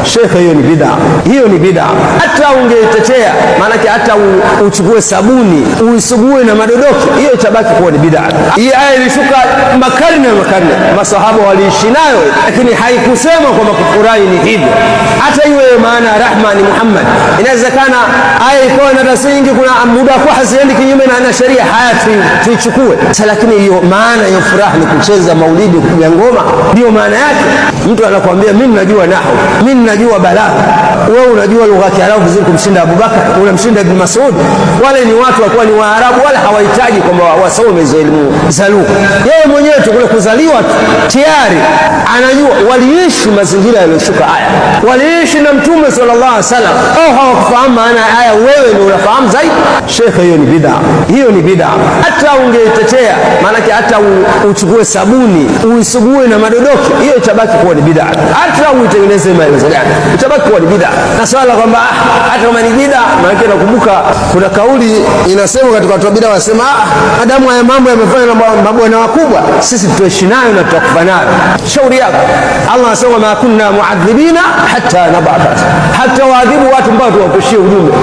Shekhe, hiyo ni bid'a. Hata ungeitetea, maanake hata uchukue sabuni uisugue na madodoki, hiyo itabaki kuwa ni bid'a. Hii aya ilishuka makarne na makarne, masahaba waliishi nayo, lakini haikusema kwamba kufurahi ni hivyo. Hata iwe maana rahma ni Muhammad, inawezekana aya ikawa na tafsiri, kuna muda kwa hasiendi kinyume na sheria, haya tuichukue. Lakini hiyo maana ya furaha ni kucheza maulidi, kupiga ngoma, ndio maana yake. Mtu anakuambia mimi najua nahwu, mimi najua balagha, wewe unajua lugha ya Kiarabu vizuri kumshinda Abubakar, unamshinda Ibn Mas'ud. Wale ni watu wakuwa ni Waarabu, wala hawahitaji kwamba wasome hizo elimu za lugha. Yeye mwenyewe tu kule kuzaliwa tayari anajua. Waliishi mazingira yaliyoshuka aya, waliishi na Mtume sallallahu alaihi wasallam, au hawakufahamu maana ya aya, wewe ndio unafahamu zaidi. Shekhe, hiyo ni bid'a. Hata ungeitetea, maanake hata uchukue sabuni uisugue na madodoki, hiyo itabaki kuwa ni bid'a. Hata uitengeneze maelezo gani, itabaki kuwa ni bid'a. Na swala kwamba hata kama ni bid'a, maana nakumbuka kuna kauli inasema katika watu wa bid'a, wasema adamu haya mambo yamefanywa na mabwana wakubwa, sisi tuishi nayo na tutakufa nayo. Shauri yako. Allah anasema ma kunna muadhibina hatta nab'atha, hata waadhibu watu ambao tuwapushie ujumbe.